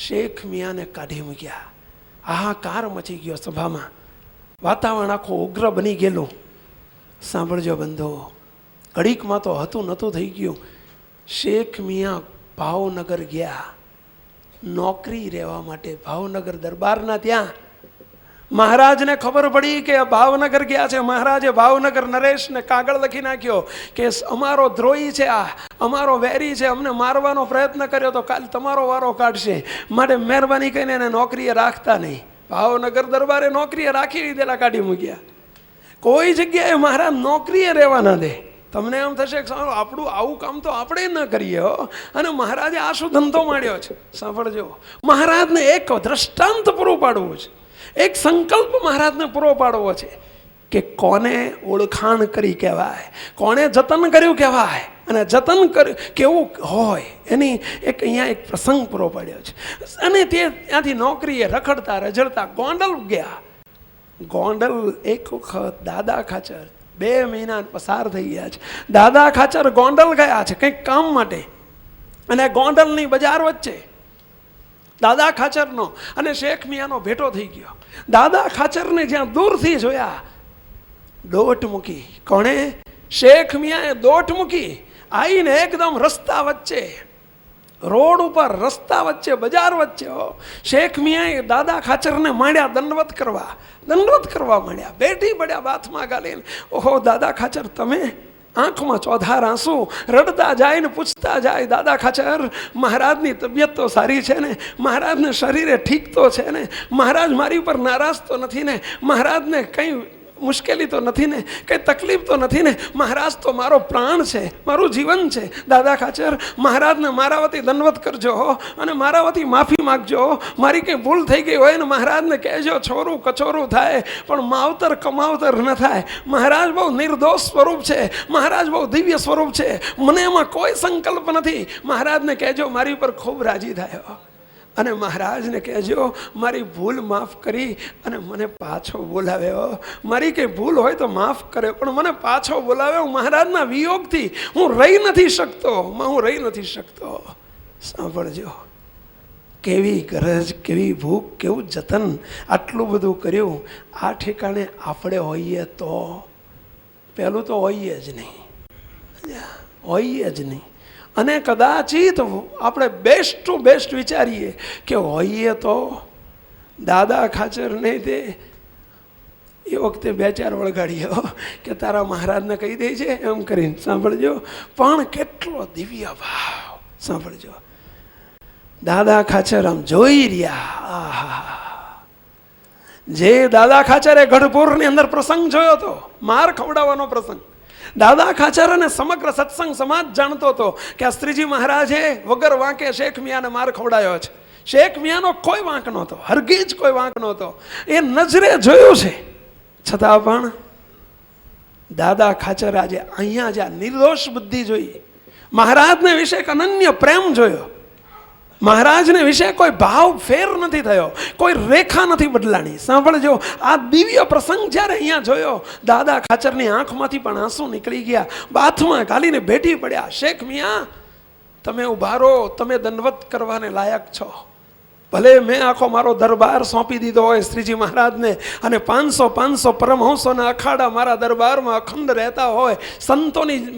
શેખ મિયાને કાઢી મૂક્યા. હાહાકાર મચી ગયો સભામાં, વાતાવરણ આખું ઉગ્ર બની ગયેલું. સાંભળજો બંધો, ઘડીકમાં તો હતું નહોતું થઈ ગયું. શેખ મિયા ભાવનગર ગયા નોકરી રહેવા માટે. ભાવનગર દરબારના ત્યાં મહારાજને ખબર પડી કે ભાવનગર ગયા છે. મહારાજે ભાવનગર નરેશને કાગળ લખી નાખ્યો કે અમારો દ્રોહી છે, આ અમારો વેરી છે, અમને મારવાનો પ્રયત્ન કર્યો તો કાલ તમારો વારો કાઢશે, માટે મહેરબાની કરીને એને નોકરીએ રાખતા નહીં. ભાવનગર દરબારે નોકરીએ રાખી દીધેલા, કાઢી મૂક્યા. કોઈ જગ્યાએ મહારાજ નોકરીએ રહેવા ના દે. તમને એમ થશે કે આપણું આવું કામ તો આપણે ન કરીએ હો, અને મહારાજે આ શું ધંધો માંડ્યો છે. સાંભળજો, મહારાજને એક દ્રષ્ટાંત પૂરું પાડવું છે, એક સંકલ્પ મહારાજને પૂરો પાડવો છે કે કોને ઓળખાણ કરી કહેવાય, કોને જતન કર્યું કહેવાય, અને જતન કર્યું કેવું હોય એની એક અહીંયા એક પ્રસંગ પૂરો પાડ્યો છે. અને તે ત્યાંથી નોકરીએ રખડતા રજડતા ગોંડલ ગયા. ગોંડલ એક વખત દાદા ખાચર 2 મહિના પસાર થઈ ગયા છે. દાદા ખાચર ગોંડલ ગયા છે કંઈક કામ માટે, અને ગોંડલની બજાર વચ્ચે દાદા ખાચરનો અને શેખ મિયાનો ભેટો થઈ ગયો. દાદા ખાચરને જ્યાં દૂરથી જોયા, દોટ મૂકી. કોણે? શેખ મિયાએ દોટ મૂકી. આવીને એકદમ રસ્તા વચ્ચે, રોડ ઉપર, રસ્તા વચ્ચે, બજાર વચ્ચે શેખ મિયાએ દાદા ખાચરને માંડ્યા દંડવત કરવા માંડ્યા. બેઠી પડ્યા બાથમાં ગાલીને. ઓહો દાદા ખાચર, તમે? આંખમાં ચોધાર આંસુ, રડતા જાય ને પૂછતા જાય, દાદા ખાચર મહારાજની તબિયત તો સારી છે ને? મહારાજને શરીરે ઠીક તો છે ને? મહારાજ મારી ઉપર નારાજ તો નથી ને? મહારાજને કંઈ મુશ્કેલી તો નથી ને? કંઈ તકલીફ તો નથી ને? મહારાજ તો મારો પ્રાણ છે, મારું જીવન છે. દાદા ખાચર, મહારાજને મારા વતી દંડવત કરજો અને મારા વતી માફી માગજો. મારી કંઈ ભૂલ થઈ ગઈ હોય ને મહારાજને કહેજો, છોરું કચોરું થાય પણ માવતર કમાવતર ન થાય. મહારાજ બહુ નિર્દોષ સ્વરૂપ છે, મહારાજ બહુ દિવ્ય સ્વરૂપ છે, મને એમાં કોઈ સંકલ્પ નથી. મહારાજને કહેજો મારી ઉપર ખૂબ રાજી થાય, અને મહારાજને કહેજો મારી ભૂલ માફ કરી અને મને પાછો બોલાવ્યો. મારી કંઈ ભૂલ હોય તો માફ કરે, પણ મને પાછો બોલાવ્યો. મહારાજના વિયોગથી હું રહી નથી શકતો. સાંભળજો, કેવી ગરજ, કેવી ભૂખ, કેવું જતન, આટલું બધું કર્યું. આ ઠેકાણે આપણે હોઈએ તો? પહેલું તો હોઈએ જ નહીં. અને કદાચિત આપણે બેસ્ટ ટુ બેસ્ટ વિચારીએ કે હોઈએ તો. દાદા ખાચરને તે એ વખતે 2-4 વળગાડીએ કે તારા મહારાજને કહી દે છે એમ કરીને. સાંભળજો, પણ કેટલો દિવ્ય ભાવ. સાંભળજો, દાદા ખાચર આમ જોઈ રહ્યા. આહા, જે દાદા ખાચરે ગઢપુરની અંદર પ્રસંગ જોયો હતો, માર ખવડાવવાનો પ્રસંગ. દાદા ખાચર અને સમગ્ર સત્સંગ સમાજ જાણતો હતો કે આ શ્રીજી મહારાજે વગર વાંકે શેખ મિયાને માર ખવડાયો છે. શેખ મિયાનો કોઈ વાંક નહોતો, હરગીજ કોઈ વાંક નહોતો. એ નજરે જોયું છે. છતાં પણ દાદા ખાચર આજે અહીંયા જ્યાં નિર્દોષ બુદ્ધિ જોઈ, મહારાજને વિશે એક અનન્ય પ્રેમ જોયો, મહારાજને વિશે કોઈ ભાવ ફેર નથી થયો, કોઈ રેખા નથી બદલાણી. સાંભળજો, આ દિવ્ય પ્રસંગ જ્યારે અહીંયા જોયો, દાદા ખાચરની આંખમાંથી પણ આંસુ નીકળી ગયા. બાથમાં ગાલીને બેઠી પડ્યા. શેખ મિયા, તમે ઉભા રહો, તમે દંડવત કરવાને લાયક છો. ભલે મેં આખો મારો દરબાર સોંપી દીધો હોય શ્રીજી મહારાજને, અને 500 પરમહંસોના અખાડા મારા દરબારમાં અખંડ રહેતા હોય,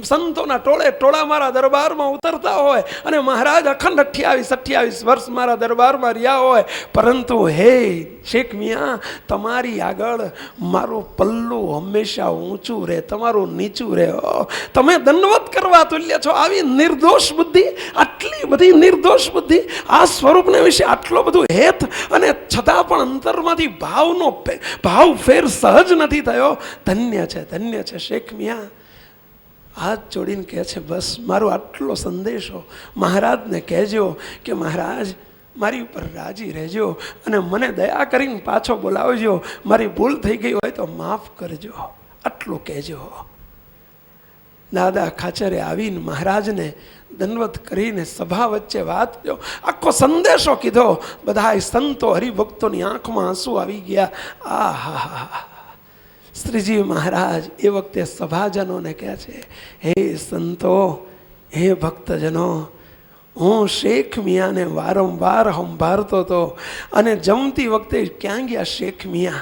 સંતોના ટોળા મારા દરબારમાં ઉતરતા હોય, અને મહારાજ અખંડ 28 વર્ષ મારા દરબારમાં રહ્યા હોય, પરંતુ હે શેખ મિયા, તમારી આગળ મારું પલ્લું હંમેશા ઊંચું રહે, તમારું નીચું રહે. તમે દંડવત કરવા તુલ્ય છો. આવી નિર્દોષ બુદ્ધિ, આટલી બધી નિર્દોષ બુદ્ધિ, આ સ્વરૂપને વિશે આટલો બધું હેત, અને છતાં પણ અંતરમાંથી ભાવ ફેર સહજ નથી થયો. ધન્ય છે શેખ મિયા. હાથ જોડીને કહે છે, બસ મારો આટલો સંદેશો મહારાજને કહેજો કે મહારાજ મારી ઉપર રાજી રહેજો અને મને દયા કરીને પાછો બોલાવજો. મારી ભૂલ થઈ ગઈ હોય તો માફ કરજો, આટલું કહેજો. દાદા ખાચરે આવીને મહારાજને દંડવત કરીને સભા વચ્ચે વાત કર્યો, આખો સંદેશો કીધો. બધા સંતો હરિભક્તોની આંખમાં આંસુ આવી ગયા. આહા, શ્રીજી મહારાજ એ વખતે સભાજનોને કહે છે, હે સંતો, હે ભક્તજનો, હું શેખ મિયાને વારંવાર સંભાળતો હતો અને જમતી વખતે ક્યાં ગયા શેખ મિયા?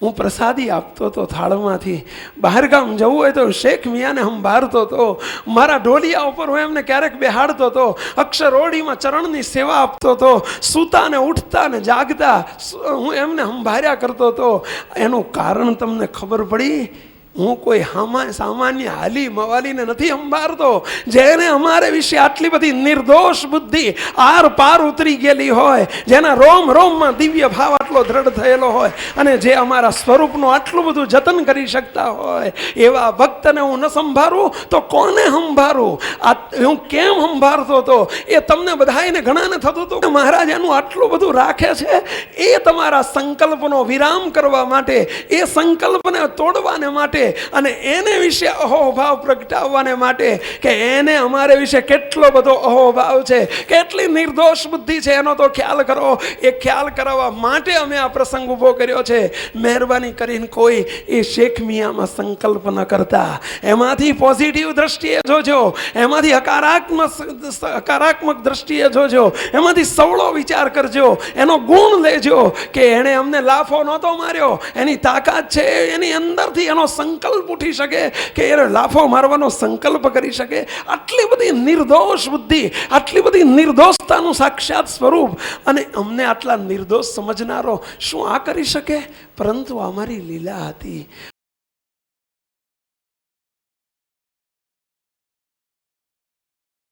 હું પ્રસાદી આપતો હતો થાળમાંથી. બહારગામ જવું હોય તો શેખ મિયાને સંભાળતો હતો. મારા ઢોલિયા ઉપર હું એમને ક્યારેક બેહાડતો હતો. અક્ષરોડીમાં ચરણની સેવા આપતો હતો. સૂતા ને ઉઠતા ને જાગતા હું એમને સંભાળ્યા કરતો હતો. એનું કારણ તમને ખબર પડી? હું કોઈ સામાન્ય હાલી મવાલીને નથી સંભાળતો. જેને અમારે વિશે આટલી બધી નિર્દોષ બુદ્ધિ આર પાર ઉતરી ગયેલી હોય, જેના રોમ રોમમાં દિવ્ય ભાવ આટલો દ્રઢ થયેલો હોય અને જે અમારા સ્વરૂપનું આટલું બધું જતન કરી શકતા હોય, એવા ભક્તને હું ન સંભાળું તો કોને સંભાળું? હું કેમ સંભાળતો હતો એ તમને બધાને ઘણાને થતું હતું. મહારાજ એનું આટલું બધું રાખે છે એ તમારા સંકલ્પનો વિરામ કરવા માટે, એ સંકલ્પને તોડવાને માટે અને એને વિશે અહોભાવ પ્રગટાવવાને માટે કે એને અમારે વિશે કેટલો બધો અહોભાવ છે, કેટલી નિર્દોષ બુદ્ધિ છે એનો તો ખ્યાલ કરો. એ ખ્યાલ કરાવવા માટે અમે આ પ્રસંગ ઊભો કર્યો છે. મહેરબાની કરીને કોઈ એ શેખ મિયામાં સંકલ્પ ન કરતા. એમાંથી પોઝિટિવ દ્રષ્ટિએ જોજો, એમાંથી હકારાત્મક દ્રષ્ટિએ જોજો, એમાંથી સવળો વિચાર કરજો, એનો ગુણ લેજો કે એણે અમને લાફો નહોતો માર્યો, એની તાકાત છે એની અંદરથી, એનો સંકલ્પ ઉઠી શકે કે એ લાફો મારવાનો સંકલ્પ કરી શકે. આટલી બધી નિર્દોષ બુદ્ધિ, આટલી બધી નિર્દોષતાનું સાક્ષાત સ્વરૂપ અને અમને આટલા નિર્દોષ સમજનારો શું આ કરી શકે? પરંતુ અમારી લીલા હતી.